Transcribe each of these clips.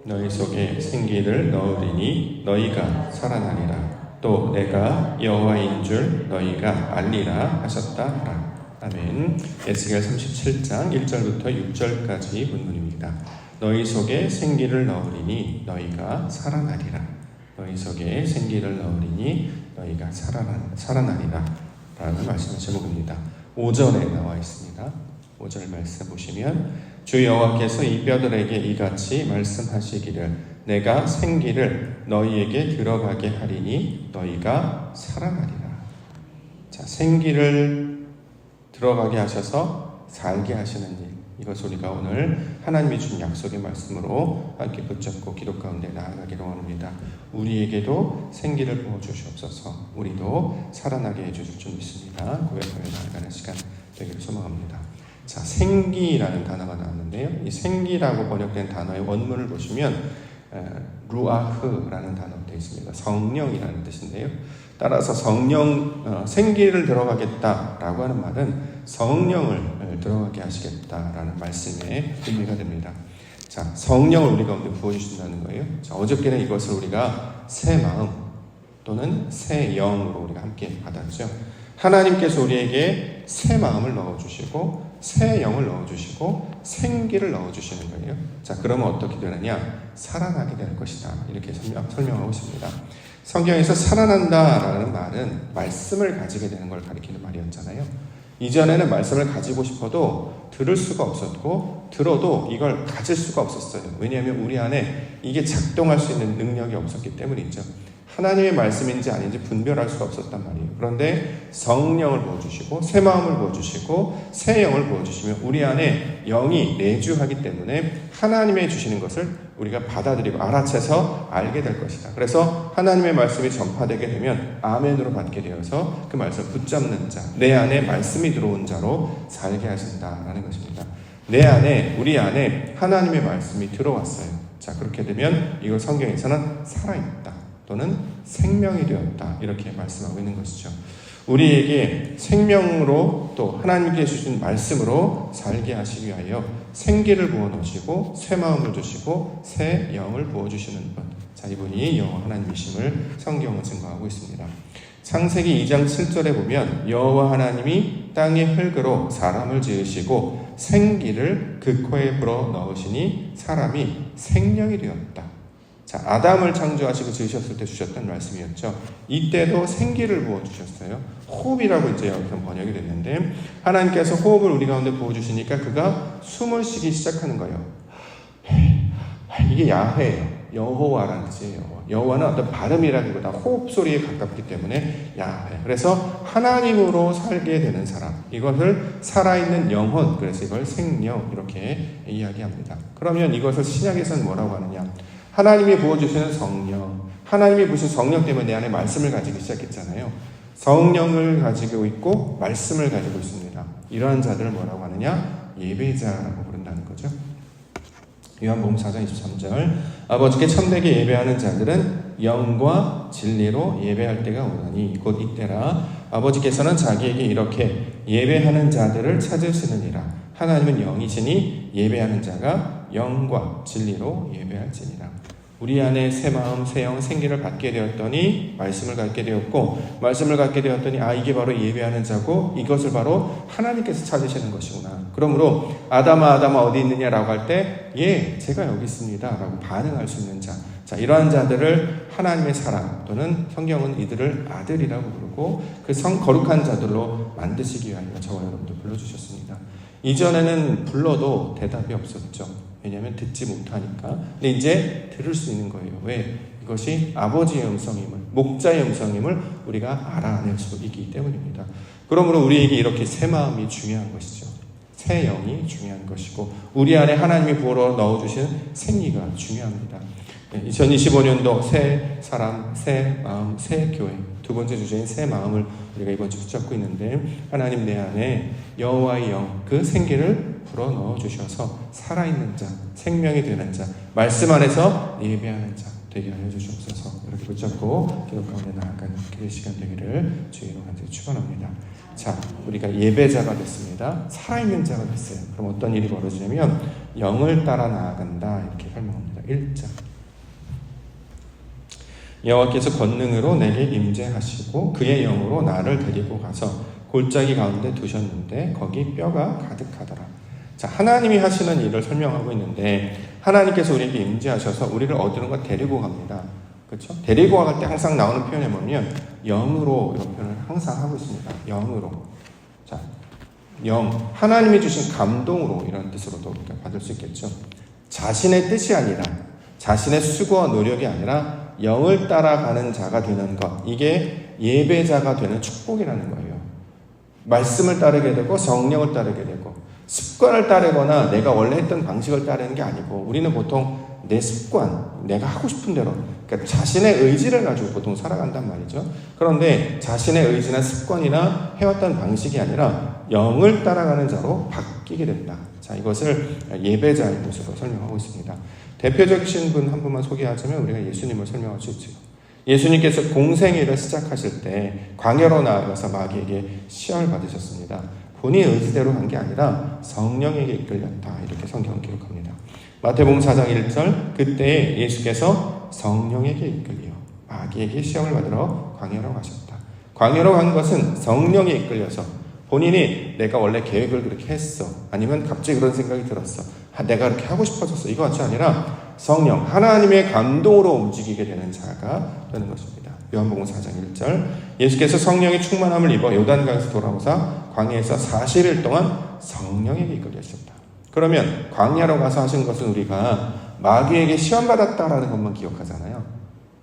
너희 속에 생기를 넣으리니 너희가 살아나리라. 또 내가 여호와인 줄 너희가 알리라 하셨다 하라. 아멘. 에스겔 37장 1절부터 6절까지 본문입니다. 너희 속에 생기를 넣으리니 너희가 살아나리라. 너희 속에 생기를 넣으리니 너희가 살아나리라 라는 말씀의 제목입니다. 5절에 나와 있습니다. 5절 말씀 보시면 주 여호와께서 이 뼈들에게 이같이 말씀하시기를 내가 생기를 너희에게 들어가게 하리니 너희가 살아나리라. 자, 생기를 들어가게 하셔서 살게 하시는 일, 이것을 우리가 오늘 하나님이 준 약속의 말씀으로 함께 붙잡고 기도 가운데 나아가기로 합니다. 우리에게도 생기를 부어주시옵소서. 우리도 살아나게 해주실 줄 믿습니다. 고백하며 나아가는 시간 되기를 소망합니다. 자, 생기라는 단어가 나왔는데요. 이 생기라고 번역된 단어의 원문을 보시면 루아흐라는 단어가 되어 있습니다. 성령이라는 뜻인데요. 따라서 생기를 들어가겠다라고 하는 말은 성령을 들어가게 하시겠다라는 말씀의 의미가 됩니다. 자, 성령을 우리 가운데 부어주신다는 거예요. 자, 어저께는 이것을 우리가 새 마음 또는 새 영으로 우리가 함께 받았죠. 하나님께서 우리에게 새 마음을 넣어주시고 새 영을 넣어주시고 생기를 넣어주시는 거예요. 자, 그러면 어떻게 되느냐? 살아나게 될 것이다. 이렇게 설명하고 있습니다. 성경에서 살아난다라는 말은 말씀을 가지게 되는 걸 가리키는 말이었잖아요. 이전에는 말씀을 가지고 싶어도 들을 수가 없었고 들어도 이걸 가질 수가 없었어요. 왜냐하면 우리 안에 이게 작동할 수 있는 능력이 없었기 때문이죠. 하나님의 말씀인지 아닌지 분별할 수가 없었단 말이에요. 그런데 성령을 부어주시고 새 마음을 부어주시고 새 영을 부어주시면 우리 안에 영이 내주하기 때문에 하나님의 주시는 것을 우리가 받아들이고 알아채서 알게 될 것이다. 그래서 하나님의 말씀이 전파되게 되면 아멘으로 받게 되어서 그 말씀을 붙잡는 자, 내 안에 말씀이 들어온 자로 살게 하신다라는 것입니다. 내 안에, 우리 안에 하나님의 말씀이 들어왔어요. 자, 그렇게 되면 이걸 성경에서는 살아있다 또는 생명이 되었다 이렇게 말씀하고 있는 것이죠. 우리에게 생명으로 또 하나님께 주신 말씀으로 살게 하시기 위하여 생기를 부어놓으시고 새 마음을 주시고 새 영을 부어주시는 분, 자, 이분이 여호와 하나님이심을 성경은 증거하고 있습니다. 창세기 2장 7절에 보면 여호와 하나님이 땅의 흙으로 사람을 지으시고 생기를 그 코에 불어 넣으시니 사람이 생명이 되었다. 자, 아담을 창조하시고 지으셨을 때 주셨던 말씀이었죠. 이때도 생기를 부어주셨어요. 호흡이라고 이제 여기서 번역이 됐는데 하나님께서 호흡을 우리 가운데 부어주시니까 그가 숨을 쉬기 시작하는 거예요. 이게 야훼예요. 여호와라는 뜻이에요. 여호와는 어떤 발음이라기보다 호흡 소리에 가깝기 때문에 야훼. 그래서 하나님으로 살게 되는 사람, 이것을 살아있는 영혼, 그래서 이걸 생명 이렇게 이야기합니다. 그러면 이것을 신약에서는 뭐라고 하느냐? 하나님이 부어주시는 성령, 하나님이 부으신 성령 때문에 내 안에 말씀을 가지기 시작했잖아요. 성령을 가지고 있고 말씀을 가지고 있습니다. 이러한 자들을 뭐라고 하느냐? 예배자라고 부른다는 거죠. 요한복음 4장 23절 아버지께 참되게 예배하는 자들은 영과 진리로 예배할 때가 오나니 곧 이때라. 아버지께서는 자기에게 이렇게 예배하는 자들을 찾으시느니라. 하나님은 영이시니 예배하는 자가 영과 진리로 예배할지니라. 우리 안에 새 마음, 새 영, 생기를 받게 되었더니 말씀을 갖게 되었고 말씀을 갖게 되었더니 이게 바로 예배하는 자고 이것을 바로 하나님께서 찾으시는 것이구나. 그러므로 아담아 어디 있느냐라고 할 때 제가 여기 있습니다 라고 반응할 수 있는 자, 자, 이러한 자들을 하나님의 사람 또는 성경은 이들을 아들이라고 부르고 그 거룩한 자들로 만드시기 위하여 저와 여러분도 불러주셨습니다. 이전에는 불러도 대답이 없었죠. 왜냐하면 듣지 못하니까. 근데 이제 들을 수 있는 거예요. 왜? 이것이 아버지의 음성임을, 목자의 음성임을 우리가 알아낼 수 있기 때문입니다. 그러므로 우리에게 이렇게 새 마음이 중요한 것이죠. 새 영이 중요한 것이고 우리 안에 하나님이 부어 넣어주신 생기가 중요합니다. 2025년도 새 사람, 새 마음, 새 교회, 두 번째 주제인 새 마음을 우리가 이번 주 붙잡고 있는데 하나님 내 안에 여호와의 영, 그 생기를 불어 넣어 주셔서 살아있는 자, 생명이 되는 자, 말씀 안에서 예배하는 자, 되게 하여 주시옵소서. 이렇게 붙잡고 기도 가운데 나아가는 기도 시간 되기를 주의로 간절히 축원합니다. 자, 우리가 예배자가 됐습니다. 살아있는 자가 됐어요. 그럼 어떤 일이 벌어지냐면 영을 따라 나아간다 이렇게 설명합니다. 1장 여호와께서 권능으로 내게 임재하시고 그의 영으로 나를 데리고 가서 골짜기 가운데 두셨는데 거기 뼈가 가득하더라. 자, 하나님이 하시는 일을 설명하고 있는데 하나님께서 우리에게 임재하셔서 우리를 어디론가 데리고 갑니다. 그렇죠? 데리고 갈 때 항상 나오는 표현이 뭐냐면 영으로 이런 표현을 항상 하고 있습니다. 영으로. 자, 영, 하나님이 주신 감동으로 이런 뜻으로도 우리가 받을 수 있겠죠. 자신의 뜻이 아니라 자신의 수고와 노력이 아니라 영을 따라가는 자가 되는 것, 이게 예배자가 되는 축복이라는 거예요. 말씀을 따르게 되고 성령을 따르게 되고 습관을 따르거나 내가 원래 했던 방식을 따르는 게 아니고 우리는 보통 내 습관, 내가 하고 싶은 대로, 그러니까 자신의 의지를 가지고 보통 살아간단 말이죠. 그런데 자신의 의지나 습관이나 해왔던 방식이 아니라 영을 따라가는 자로 바뀌게 된다. 자, 이것을 예배자의 모습으로 설명하고 있습니다. 대표적이신 분 한 분만 소개하자면 우리가 예수님을 설명할 수 있죠. 예수님께서 공생애를 시작하실 때 광야로 나아가서 마귀에게 시험을 받으셨습니다. 본인 의지대로 한 게 아니라 성령에게 이끌렸다. 이렇게 성경은 기록합니다. 마태복음 4장 1절 그때 예수께서 성령에게 이끌려 마귀에게 시험을 받으러 광야로 가셨다. 광야로 간 것은 성령에 이끌려서 본인이 내가 원래 계획을 그렇게 했어. 아니면 갑자기 그런 생각이 들었어. 내가 그렇게 하고 싶어졌어. 이거 같이 아니라 성령, 하나님의 감동으로 움직이게 되는 자가 되는 것입니다. 요한복음 4장 1절 예수께서 성령의 충만함을 입어 요단강에서 돌아오사 광야에서 40일 동안 성령에게 이끌리셨다. 그러면 광야로 가서 하신 것은 우리가 마귀에게 시험받았다라는 것만 기억하잖아요.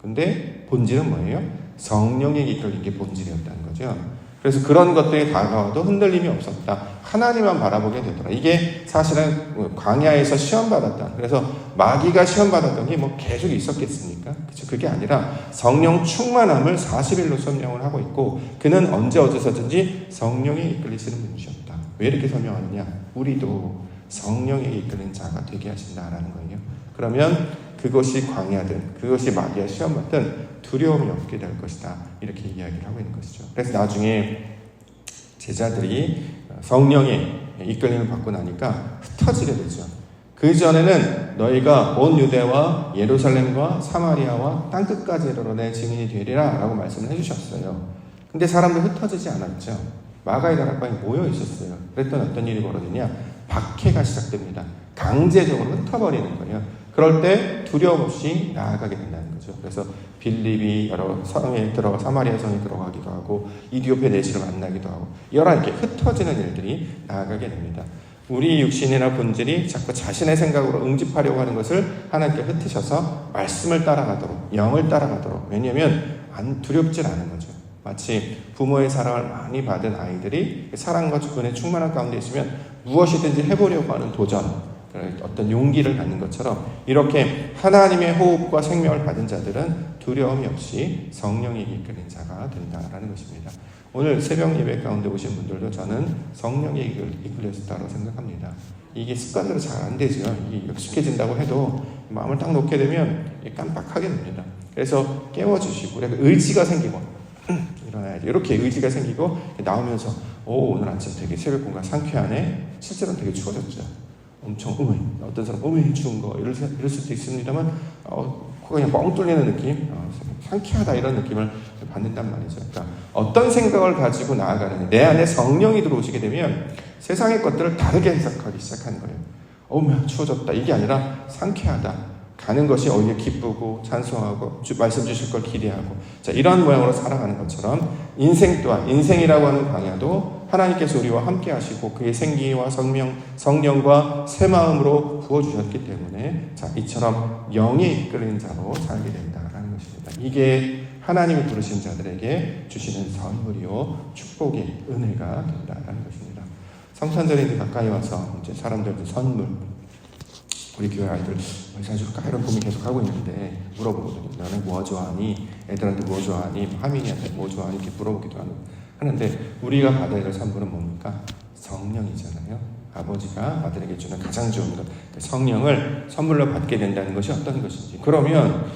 근데 본질은 뭐예요? 성령에게 이끌린 게 본질이었다는 거죠. 그래서 그런 것들이 다가와도 흔들림이 없었다. 하나님만 바라보게 되더라. 이게 사실은 광야에서 시험받았다. 그래서 마귀가 시험받았던 게 뭐 계속 있었겠습니까? 그렇죠? 그게 아니라 성령 충만함을 40일로 설명을 하고 있고 그는 언제 어디서든지 성령에 이끌리시는 분이셨다. 왜 이렇게 설명하느냐? 우리도 성령에 이끌린 자가 되게 하신다라는 거예요. 그러면 그것이 광야든 그것이 마귀와 시험받든 두려움이 없게 될 것이다. 이렇게 이야기를 하고 있는 것이죠. 그래서 나중에 제자들이 성령의 이끌림을 받고 나니까 흩어지게 되죠. 그 전에는 너희가 온 유대와 예루살렘과 사마리아와 땅끝까지 이르러 내 증인이 되리라 라고 말씀을 해주셨어요. 근데 사람들 흩어지지 않았죠. 마가의 다락방에 모여 있었어요. 그랬더니 어떤 일이 벌어지냐? 박해가 시작됩니다. 강제적으로 흩어버리는 거예요. 그럴 때 두려움 없이 나아가게 된다는 거죠. 그래서 빌립이 여러 성에 들어가 사마리아 성에 들어가기도 하고 이디오페 내시를 만나기도 하고 여러 이렇게 흩어지는 일들이 나아가게 됩니다. 우리 육신이나 본질이 자꾸 자신의 생각으로 응집하려고 하는 것을 하나님께 흩으셔서 말씀을 따라가도록 영을 따라가도록 왜냐하면 두렵질 않은 거죠. 마치 부모의 사랑을 많이 받은 아이들이 사랑과 주권의 충만한 가운데 있으면 무엇이든지 해보려고 하는 도전 어떤 용기를 갖는 것처럼 이렇게 하나님의 호흡과 생명을 받은 자들은 두려움이 없이 성령에게 이끌린 자가 된다라는 것입니다. 오늘 새벽 예배 가운데 오신 분들도 저는 성령에 이끌렸다고 생각합니다. 이게 습관대로 잘 안 되죠. 이게 익숙해진다고 해도 마음을 딱 놓게 되면 깜빡하게 됩니다. 그래서 깨워주시고 의지가 생기고 일어나야지 이렇게 의지가 생기고 나오면서 오늘 아침 되게 새벽 공간 상쾌하네. 실제로는 되게 추워졌죠. 엄청 어떤 사람 추운 거 이럴 수도 있습니다만 코가 그냥 뻥 뚫리는 느낌, 상쾌하다 이런 느낌을 받는단 말이죠. 그러니까 어떤 생각을 가지고 나아가느냐, 내 안에 성령이 들어오시게 되면 세상의 것들을 다르게 해석하기 시작하는 거예요. 추워졌다 이게 아니라 상쾌하다. 가는 것이 오히려 기쁘고 찬송하고 말씀 주실 걸 기대하고 자 이런 모양으로 살아가는 것처럼 인생 또한 인생이라고 하는 광야도 하나님께서 우리와 함께 하시고 그의 생기와 성령과 새 마음으로 부어주셨기 때문에 자 이처럼 영에 이끌리는 자로 살게 된다라는 것입니다. 이게 하나님이 부르신 자들에게 주시는 선물이요 축복의 은혜가 된다라는 것입니다. 성탄절에 가까이 와서 이제 사람들도 선물 우리 교회 아이들 뭐 사줄까 이런 고민 계속 하고 있는데 물어보거든요. 너는 뭐 좋아하니? 애들한테 뭐 좋아하니? 하민이한테 뭐 좋아하니? 이렇게 물어보기도 하는데 우리가 받아야 될 선물은 뭡니까? 성령이잖아요. 아버지가 아들에게 주는 가장 좋은 것 성령을 선물로 받게 된다는 것이 어떤 것인지 그러면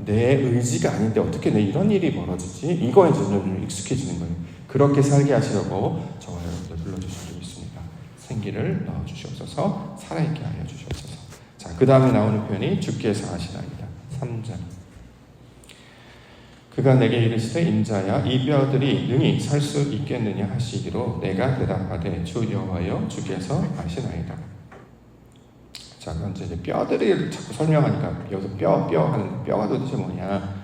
내 의지가 아닌데 어떻게 내 이런 일이 벌어지지? 이거에 좀 익숙해지는 거예요. 그렇게 살게 하시려고 저와 여러분들 불러주신 적이 있습니다. 생기를 넣어주시옵소서, 살아있게 하여 주시옵소서. 자, 그 다음에 나오는 표현이 주께서 하시나이다. 3절. 그가 내게 이르시되 인자야 이 뼈들이 능히 살 수 있겠느냐 하시기로 내가 대답하되 주 여호와여 주께서 하시나이다. 자, 먼저 이제 뼈들을 자꾸 설명하니까 여기서 뼈 하는 뼈가 도대체 뭐냐?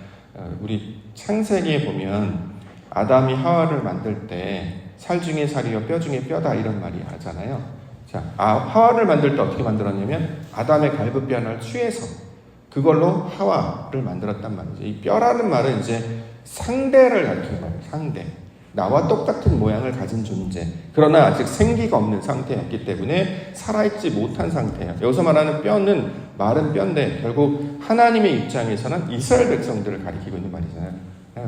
우리 창세기에 보면 아담이 하와를 만들 때 살 중에 살이요 뼈 중에 뼈다 이런 말이 하잖아요. 자, 하와를 만들 때 어떻게 만들었냐면 아담의 갈비뼈 하나를 취해서 그걸로 하와를 만들었단 말이죠. 이 뼈라는 말은 이제 상대를 가리키는 말이에요. 상대. 나와 똑같은 모양을 가진 존재. 그러나 아직 생기가 없는 상태였기 때문에 살아있지 못한 상태예요. 여기서 말하는 뼈는 마른 뼈인데 결국 하나님의 입장에서는 이스라엘 백성들을 가리키고 있는 말이잖아요.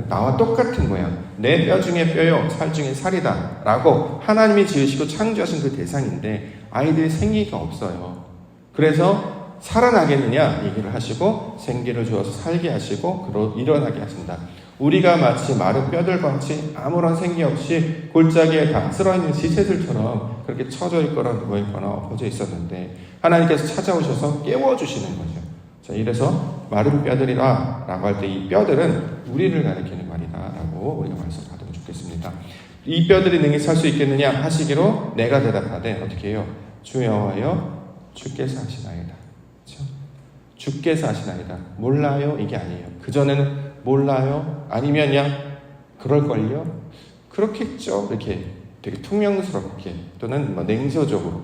나와 똑같은 모양. 내 뼈 중에 뼈요, 살 중에 살이다. 라고 하나님이 지으시고 창조하신 그 대상인데 아이들이 생기가 없어요. 그래서 살아나겠느냐 얘기를 하시고 생기를 주어서 살게 하시고 일어나게 하신다. 우리가 마치 마른 뼈들과 같이 아무런 생기 없이 골짜기에 다 쓸어있는 시체들처럼 그렇게 처져 있거나 누워있거나 엎어져 있었는데 하나님께서 찾아오셔서 깨워주시는 거죠. 자, 이래서 마른 뼈들이라 라고 할 때 이 뼈들은 우리를 가리키는 말이다 라고 우리가 말씀 받으면 좋겠습니다. 이 뼈들이 능히 살 수 있겠느냐 하시기로 내가 대답하되 어떻게 해요? 주 여호와여 주께서 하시나이다. 그렇죠? 주께서 하시나이다. 몰라요? 이게 아니에요. 그전에는 몰라요? 아니면야 그럴걸요? 그렇겠죠? 이렇게 되게 퉁명스럽게 또는 냉소적으로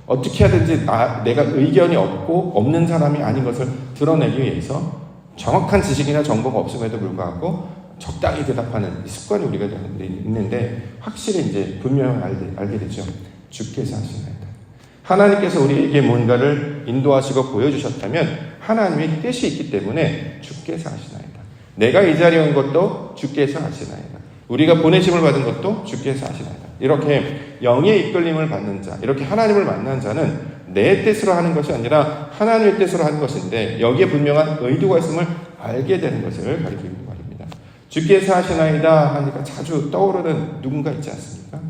어떻게 하든지 내가 의견이 없는 사람이 아닌 것을 드러내기 위해서 정확한 지식이나 정보가 없음에도 불구하고 적당히 대답하는 습관이 우리가 있는데 확실히 이제 분명히 알게 되죠. 주께서 하시나이다. 하나님께서 우리에게 뭔가를 인도하시고 보여주셨다면 하나님의 뜻이 있기 때문에 주께서 하시나이다. 내가 이 자리에 온 것도 주께서 하시나이다. 우리가 보내심을 받은 것도 주께서 하시나이다. 이렇게 영의 이끌림을 받는 자, 이렇게 하나님을 만난 자는 내 뜻으로 하는 것이 아니라 하나님의 뜻으로 하는 것인데 여기에 분명한 의도가 있음을 알게 되는 것을 가리키는 말입니다. 주께서 하시나이다 하니까 자주 떠오르는 누군가 있지 않습니까?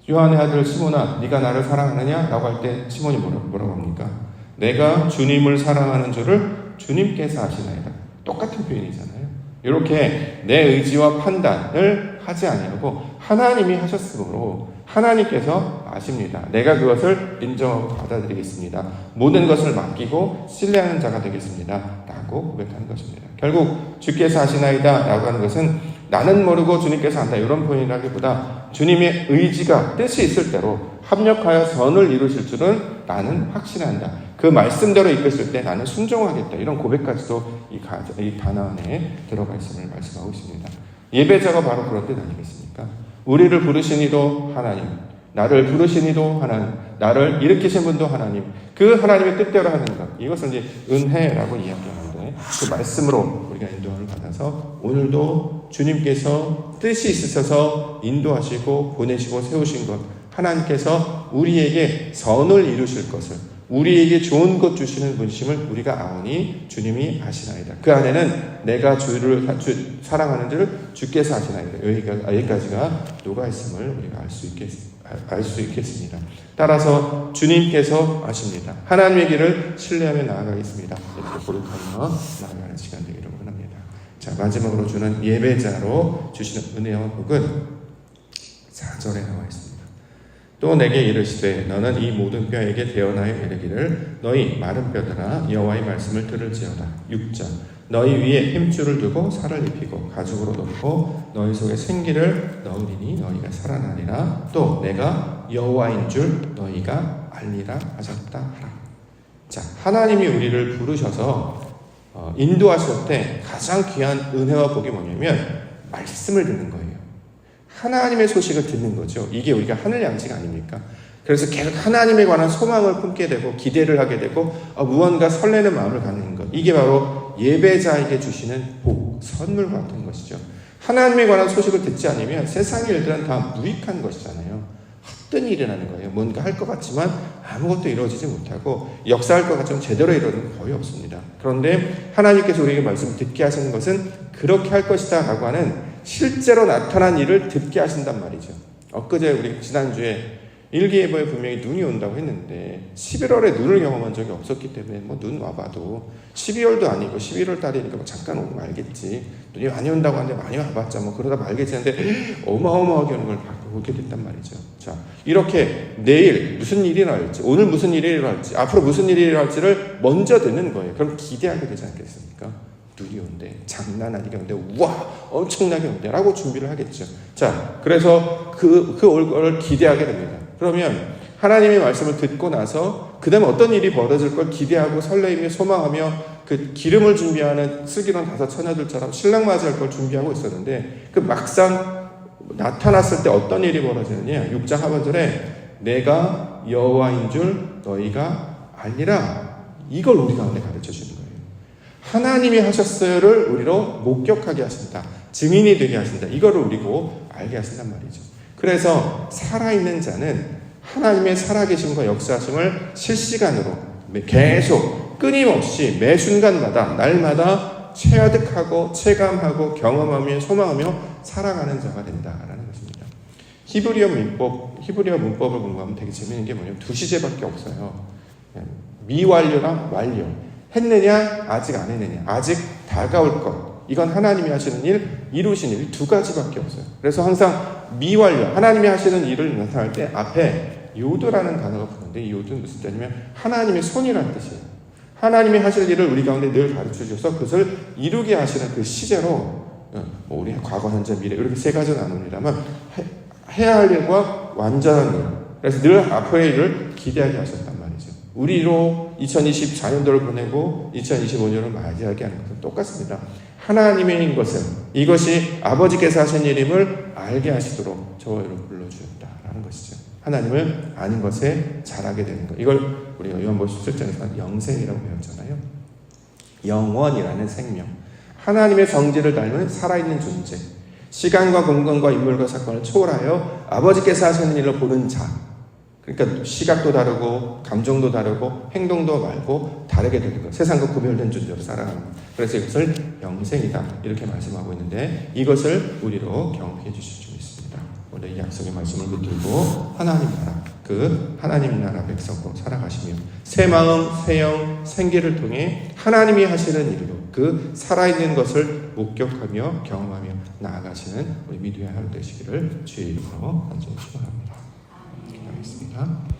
요한의 아들 시몬아 네가 나를 사랑하느냐? 라고 할 때 시몬이 뭐라고 합니까? 내가 주님을 사랑하는 줄을 주님께서 하시나이다. 똑같은 표현이잖아요. 이렇게 내 의지와 판단을 하지 아니하고 하나님이 하셨으므로 하나님께서 아십니다. 내가 그것을 인정하고 받아들이겠습니다. 모든 것을 맡기고 신뢰하는 자가 되겠습니다. 라고 고백하는 것입니다. 결국 주께서 하시나이다 라고 하는 것은 나는 모르고 주님께서 한다 이런 표현이라기보다 주님의 의지가 뜻이 있을 대로 합력하여 선을 이루실 줄은 나는 확신한다. 그 말씀대로 이끌 때 나는 순종하겠다. 이런 고백까지도 이 단어 안에 들어가 있음을 말씀하고 있습니다. 예배자가 바로 그런 뜻 아니겠습니까? 우리를 부르신 이도 하나님, 나를 부르신 이도 하나님, 나를 일으키신 분도 하나님, 그 하나님의 뜻대로 하는 것. 이것을 이제 은혜라고 이야기하는데 그 말씀으로 우리가 인도를 받아서 오늘도 주님께서 뜻이 있으셔서 인도하시고 보내시고 세우신 것, 하나님께서 우리에게 선을 이루실 것을, 우리에게 좋은 것 주시는 분심을 우리가 아오니 주님이 아시나이다. 그 안에는 내가 주를 사랑하는 줄 주께서 아시나이다. 여기까지가 누가 있음을 우리가 알 수 있겠습니다. 따라서 주님께서 아십니다. 하나님의 길을 신뢰하며 나아가겠습니다. 이렇게 고백하며 나아가는 시간 되기를 원합니다. 자, 마지막으로 주는 예배자로 주시는 은혜와 복은 4절에 나와 있습니다. 또 내게 이르시되 너는 이 모든 뼈에게 대언하여 이르기를 너희 마른 뼈들아 여호와의 말씀을 들을지어다. 6절 너희 위에 힘줄을 두고 살을 입히고 가죽으로 덮고 너희 속에 생기를 넣으리니 너희가 살아나리라. 또 내가 여호와인 줄 너희가 알리라 하셨다 하라. 자, 하나님이 우리를 부르셔서 인도하실 때 가장 귀한 은혜와 복이 뭐냐면 말씀을 듣는 거예요. 하나님의 소식을 듣는 거죠. 이게 우리가 하늘 양식 아닙니까? 그래서 계속 하나님에 관한 소망을 품게 되고 기대를 하게 되고 무언가 설레는 마음을 갖는 것. 이게 바로 예배자에게 주시는 복, 선물 같은 것이죠. 하나님에 관한 소식을 듣지 않으면 세상의 일들은 다 무익한 것이잖아요. 헛된 일이라는 거예요. 뭔가 할 것 같지만 아무것도 이루어지지 못하고 역사할 것 같지만 제대로 이루어지는 건 거의 없습니다. 그런데 하나님께서 우리에게 말씀을 듣게 하시는 것은 그렇게 할 것이다 라고 하는 실제로 나타난 일을 듣게 하신단 말이죠. 엊그제 우리 지난주에 일기예보에 분명히 눈이 온다고 했는데 11월에 눈을 경험한 적이 없었기 때문에 뭐 눈 와봐도 12월도 아니고 11월 달이니까 뭐 잠깐 오고 말겠지. 눈이 많이 온다고 하는데 많이 와봤자 뭐 그러다 말겠지 하는데 어마어마하게 오는 걸 보게 됐단 말이죠. 자, 이렇게 내일 무슨 일이 일어날지, 오늘 무슨 일이 일어날지, 앞으로 무슨 일이 일어날지를 먼저 듣는 거예요. 그럼 기대하게 되지 않겠습니까? 눈이 온대, 장난 아니게 온대, 우와 엄청나게 온대 라고 준비를 하겠죠. 자, 그래서 그 올 걸 기대하게 됩니다. 그러면 하나님의 말씀을 듣고 나서 그 다음에 어떤 일이 벌어질 걸 기대하고 설레이며 소망하며 그 기름을 준비하는 슬기로운 5 처녀들처럼 신랑 맞이할 걸 준비하고 있었는데 그 막상 나타났을 때 어떤 일이 벌어지느냐. 6장 하반절에 내가 여호와인 줄 너희가 알리라. 이걸 우리 가운데 가르쳐 주는 거예요. 하나님이 하셨어요를 우리로 목격하게 하신다. 증인이 되게 하신다. 이거를 우리고 알게 하신단 말이죠. 그래서 살아있는 자는 하나님의 살아계심과 역사하심을 실시간으로 계속 끊임없이 매 순간마다 날마다 체득하고 체감하고 경험하며 소망하며 살아가는 자가 된다라는 것입니다. 히브리어 문법을 공부하면 되게 재미있는 게 뭐냐면 2시제밖에 없어요. 미완료랑 완료. 했느냐 아직 안 했느냐 아직 다가올 것. 이건 하나님이 하시는 일, 이루신 일 2가지밖에 없어요. 그래서 항상 미완료, 하나님이 하시는 일을 나타날 때 앞에 요드라는 단어가 붙는데 이 요드는 무슨 뜻이냐면 하나님의 손이라는 뜻이에요. 하나님이 하실 일을 우리 가운데 늘 가르쳐 주셔서 그것을 이루게 하시는 그 시제로 뭐 우리 과거, 현재, 미래 이렇게 3가지로 나눕니다만 해야 할 일과 완전한 일. 그래서 늘 앞으로의 일을 기대하게 하셨단 말이죠. 우리로 2024년도를 보내고 2025년을 맞이하게 하는 것은 똑같습니다. 하나님의 것은 이것이 아버지께서 하신 일임을 알게 하시도록 저희를 불러주셨다라는 것이죠. 하나님을 아는 것에 잘하게 되는 것. 이걸 우리가 요한복음 17장에서 영생이라고 배웠잖아요. 영원이라는 생명. 하나님의 성질을 닮은 살아있는 존재. 시간과 공간과 인물과 사건을 초월하여 아버지께서 하시는 일을 보는 자. 그러니까 시각도 다르고 감정도 다르고 행동도 말고 다르게 되는 것. 세상과 구별된 존재로 살아가는 것. 그래서 이것을 영생이다 이렇게 말씀하고 있는데 이것을 우리로 경험해 주실 줄 믿습니다. 오늘 이 약속의 말씀을 붙들고 하나님 나라, 그 하나님 나라 백성으로 살아가시며 새 마음, 새 영, 생기를 통해 하나님이 하시는 일로 그 살아있는 것을 목격하며 경험하며 나아가시는 우리 믿음의 하루 되시기를 주의 이름으로 간절히 축원합니다. 기도하겠습니다.